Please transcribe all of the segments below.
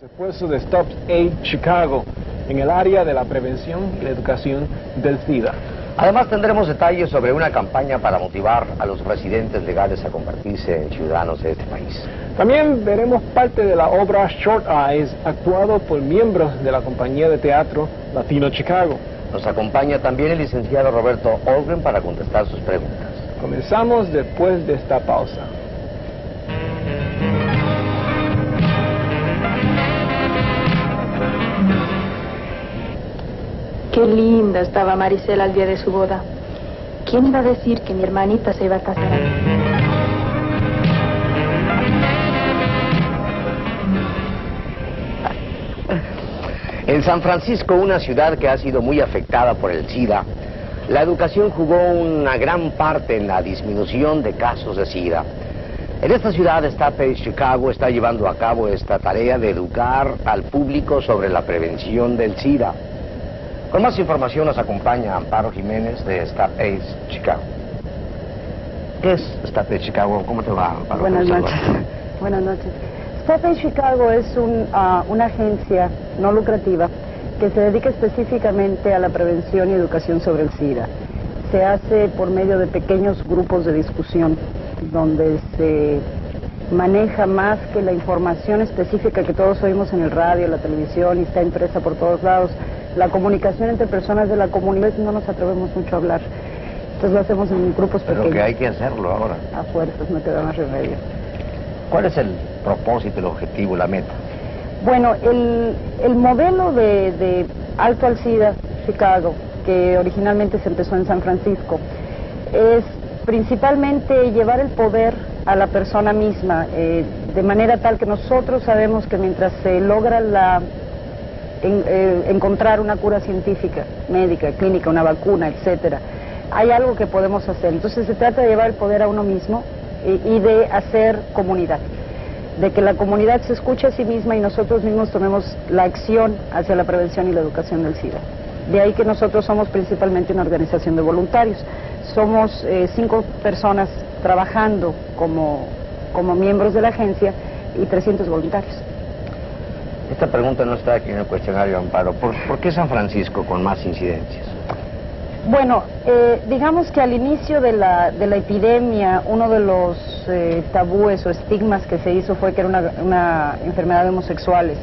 Esfuerzos de Stop AIDS Chicago en el área de la prevención y la educación del SIDA. Además tendremos detalles sobre una campaña para motivar a los residentes legales a convertirse en ciudadanos de este país. También veremos parte de la obra Short Eyes, actuado por miembros de la compañía de teatro Latino Chicago. Nos acompaña también el licenciado Roberto Olgren para contestar sus preguntas. Comenzamos después de esta pausa. Qué linda estaba Maricela al día de su boda. ¿Quién iba a decir que mi hermanita se iba a casar aquí? En San Francisco, una ciudad que ha sido muy afectada por el SIDA, la educación jugó una gran parte en la disminución de casos de SIDA. En esta ciudad, Stop AIDS Chicago está llevando a cabo esta tarea de educar al público sobre la prevención del SIDA. Con más información nos acompaña Amparo Jiménez de Stop AIDS Chicago. ¿Qué es Stop AIDS Chicago? ¿Cómo te va, Amparo? Buenas noches. Buenas noches. Stop AIDS Chicago es una agencia no lucrativa que se dedica específicamente a la prevención y educación sobre el SIDA. Se hace por medio de pequeños grupos de discusión, donde se maneja más que la información específica que todos oímos en el radio, la televisión y está impresa por todos lados. La comunicación entre personas de la comunidad no nos atrevemos mucho a hablar. Entonces lo hacemos en grupos pequeños. Pero que hay que hacerlo ahora. A fuerzas, no queda más remedio. ¿Cuál es el propósito, el objetivo, la meta? Bueno, el modelo de Alto al SIDA Chicago, que originalmente se empezó en San Francisco, es principalmente llevar el poder a la persona misma, de manera tal que nosotros sabemos que mientras se logra encontrar una cura científica, médica, clínica, una vacuna, etcétera, hay algo que podemos hacer. Entonces se trata de llevar el poder a uno mismo y de hacer comunidad, de que la comunidad se escuche a sí misma y nosotros mismos tomemos la acción hacia la prevención y la educación del SIDA. De ahí que nosotros somos principalmente una organización de voluntarios. Somos 5 personas trabajando como miembros de la agencia y 300 voluntarios. Esta pregunta no está aquí en el cuestionario, Amparo. ¿Por qué San Francisco con más incidencias? Bueno, digamos que al inicio de la epidemia, uno de los tabúes o estigmas que se hizo fue que era una enfermedad de homosexuales.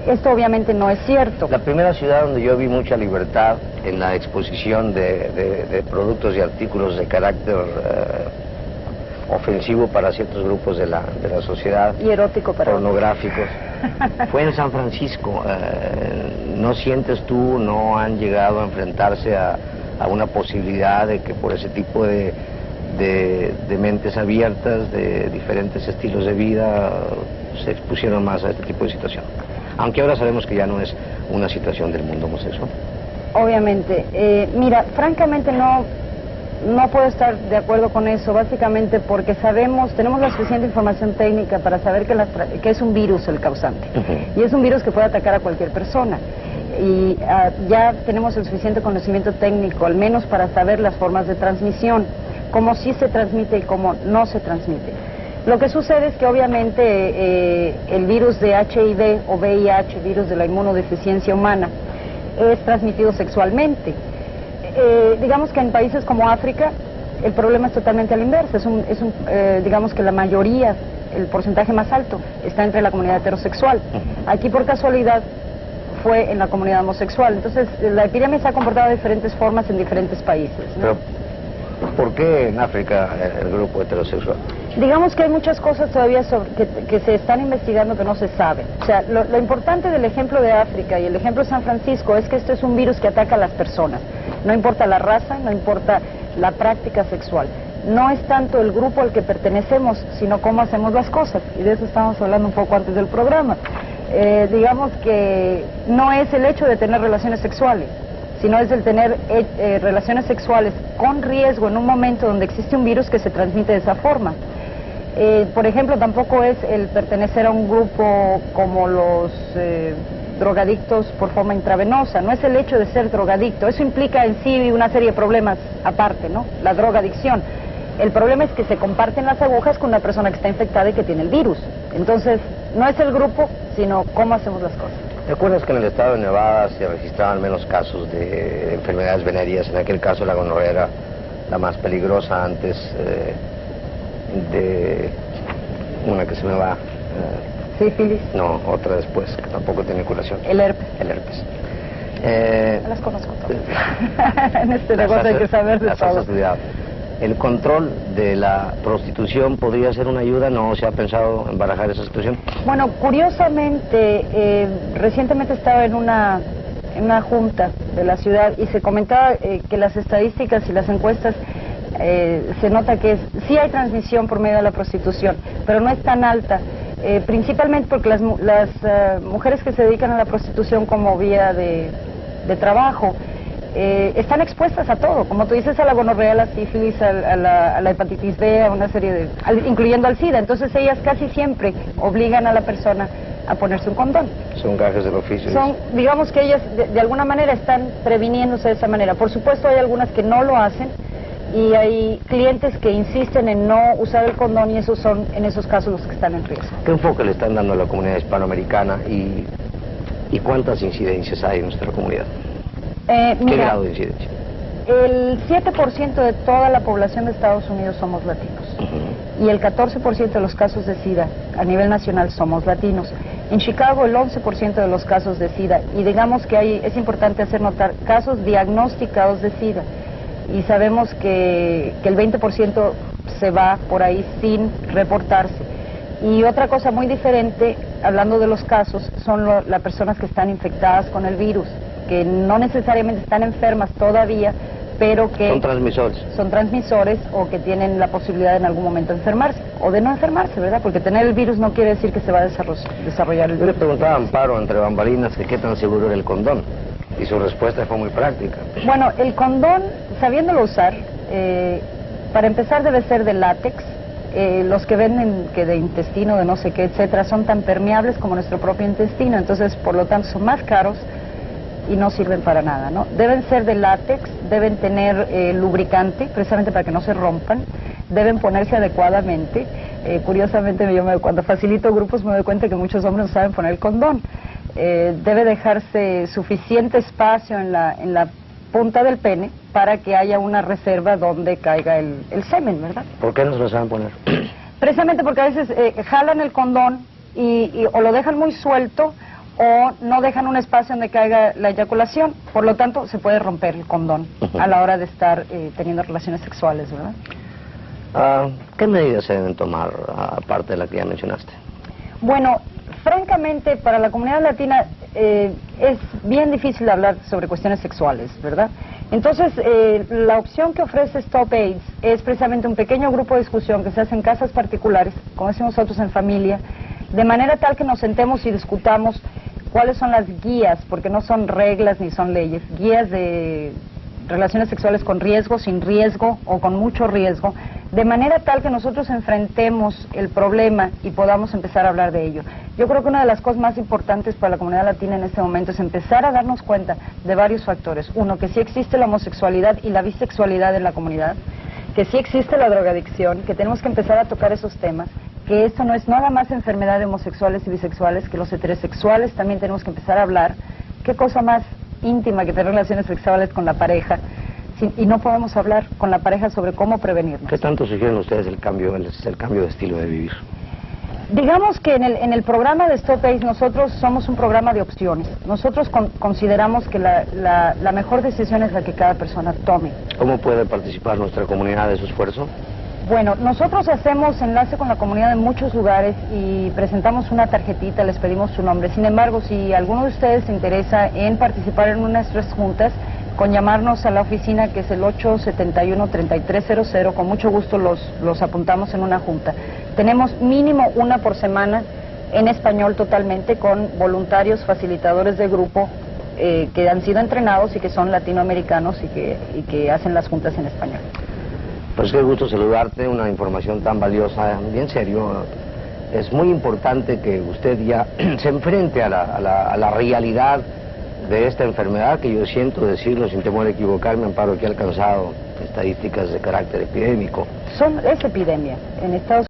Esto obviamente no es cierto. La primera ciudad donde yo vi mucha libertad en la exposición de productos y artículos de carácter ofensivo para ciertos grupos de la sociedad. Y erótico para pornográficos. Fue en San Francisco. ¿No sientes tú, no han llegado a enfrentarse a una posibilidad de que por ese tipo de mentes abiertas, de diferentes estilos de vida, se expusieron más a este tipo de situación? Aunque ahora sabemos que ya no es una situación del mundo homosexual. Obviamente. Mira, francamente no puedo estar de acuerdo con eso, básicamente porque tenemos la suficiente información técnica para saber que es un virus el causante. Y es un virus que puede atacar a cualquier persona. Y ya tenemos el suficiente conocimiento técnico, al menos para saber las formas de transmisión, cómo sí se transmite y cómo no se transmite. Lo que sucede es que obviamente el virus de HIV o VIH, virus de la inmunodeficiencia humana, es transmitido sexualmente. Digamos que en países como África el problema es totalmente al inverso, digamos que la mayoría, el porcentaje más alto está entre la comunidad heterosexual. Aquí por casualidad fue en la comunidad homosexual. Entonces la epidemia se ha comportado de diferentes formas en diferentes países, ¿no? Pero, ¿por qué en África el grupo heterosexual? Digamos que hay muchas cosas todavía que se están investigando que no se saben. O sea, lo importante del ejemplo de África y el ejemplo de San Francisco es que esto es un virus que ataca a las personas. No importa la raza, no importa la práctica sexual. No es tanto el grupo al que pertenecemos, sino cómo hacemos las cosas. Y de eso estábamos hablando un poco antes del programa. Digamos que no es el hecho de tener relaciones sexuales, sino es el tener relaciones sexuales con riesgo en un momento donde existe un virus que se transmite de esa forma. Por ejemplo, tampoco es el pertenecer a un grupo como los drogadictos por forma intravenosa, no es el hecho de ser drogadicto, eso implica en sí una serie de problemas aparte, ¿no? La drogadicción. El problema es que se comparten las agujas con una persona que está infectada y que tiene el virus. Entonces, No es el grupo, sino cómo hacemos las cosas. ¿Recuerdas que en el estado de Nevada se registraban menos casos de enfermedades venéreas? En aquel caso la gonorrea era la más peligrosa antes de una que se me va. Sífilis. No, otra después, que tampoco tiene curación. El herpes. El herpes. Las conozco todas. En este negocio hay que saber de todo. ¿El control de la prostitución podría ser una ayuda? ¿No se ha pensado en barajar esa situación? Bueno, curiosamente, recientemente estaba en una junta de la ciudad y se comentaba que las estadísticas y las encuestas se nota que sí hay transmisión por medio de la prostitución, pero no es tan alta, principalmente porque las mujeres que se dedican a la prostitución como vía de trabajo están expuestas a todo, como tú dices, a la gonorrea, a la sífilis, a la hepatitis B, a una serie de, incluyendo al SIDA. Entonces ellas casi siempre obligan a la persona a ponerse un condón. Son gajes del oficio. Digamos que ellas de alguna manera están previniéndose de esa manera. Por supuesto hay algunas que no lo hacen y hay clientes que insisten en no usar el condón y esos son en esos casos los que están en riesgo. ¿Qué enfoque le están dando a la comunidad hispanoamericana y cuántas incidencias hay en nuestra comunidad? ¿Qué grado de incidencia? El 7% de toda la población de Estados Unidos somos latinos. Y el 14% de los casos de SIDA a nivel nacional somos latinos. En Chicago el 11% de los casos de SIDA. Y digamos que es importante hacer notar casos diagnosticados de SIDA. Y sabemos que el 20% se va por ahí sin reportarse. Y otra cosa muy diferente, hablando de los casos, son las personas que están infectadas con el virus, que no necesariamente están enfermas todavía, pero que son transmisores o que tienen la posibilidad de en algún momento enfermarse o de no enfermarse, ¿verdad? Porque tener el virus no quiere decir que se va a desarrollar el virus. Yo le preguntaba a Amparo entre bambalinas que qué tan seguro era el condón y su respuesta fue muy práctica. Bueno, el condón, sabiéndolo usar, para empezar debe ser de látex. Los que venden que de intestino, de no sé qué, etcétera, son tan permeables como nuestro propio intestino, entonces por lo tanto son más caros y no sirven para nada, ¿no? Deben ser de látex, deben tener lubricante, precisamente para que no se rompan, deben ponerse adecuadamente. Curiosamente, cuando facilito grupos me doy cuenta que muchos hombres no saben poner el condón. Debe dejarse suficiente espacio en la punta del pene para que haya una reserva donde caiga el semen, ¿verdad? ¿Por qué no se lo saben poner? Precisamente porque a veces jalan el condón o lo dejan muy suelto o no dejan un espacio donde caiga la eyaculación, por lo tanto se puede romper el condón a la hora de estar teniendo relaciones sexuales, ¿verdad? ¿Qué medidas se deben tomar aparte de la que ya mencionaste? Bueno, francamente para la comunidad latina es bien difícil hablar sobre cuestiones sexuales, ¿verdad? Entonces la opción que ofrece Stop AIDS es precisamente un pequeño grupo de discusión que se hace en casas particulares, como decimos nosotros en familia, de manera tal que nos sentemos y discutamos cuáles son las guías, porque no son reglas ni son leyes, guías de relaciones sexuales con riesgo, sin riesgo o con mucho riesgo, de manera tal que nosotros enfrentemos el problema y podamos empezar a hablar de ello. Yo creo que una de las cosas más importantes para la comunidad latina en este momento es empezar a darnos cuenta de varios factores. Uno, que sí existe la homosexualidad y la bisexualidad en la comunidad, que sí existe la drogadicción, que tenemos que empezar a tocar esos temas, que esto no es nada más enfermedad de homosexuales y bisexuales, que los heterosexuales también tenemos que empezar a hablar. ¿Qué cosa más íntima que tener relaciones sexuales con la pareja? Y no podemos hablar con la pareja sobre cómo prevenirnos. ¿Qué tanto sugieren ustedes el cambio de estilo de vivir? Digamos que en el programa de Stop AIDS nosotros somos un programa de opciones. Nosotros consideramos que la mejor decisión es la que cada persona tome. ¿Cómo puede participar nuestra comunidad de su esfuerzo? Bueno, nosotros hacemos enlace con la comunidad en muchos lugares y presentamos una tarjetita, les pedimos su nombre. Sin embargo, si alguno de ustedes se interesa en participar en una de nuestras juntas, con llamarnos a la oficina, que es el 871-3300, con mucho gusto los apuntamos en una junta. Tenemos mínimo una por semana en español totalmente, con voluntarios, facilitadores de grupo que han sido entrenados y que son latinoamericanos y que hacen las juntas en español. Pues qué gusto saludarte, una información tan valiosa, bien serio. Es muy importante que usted ya se enfrente a la realidad de esta enfermedad, que yo siento decirlo sin temor a equivocarme, Amparo, que ha alcanzado estadísticas de carácter epidémico. Es epidemia. En Estados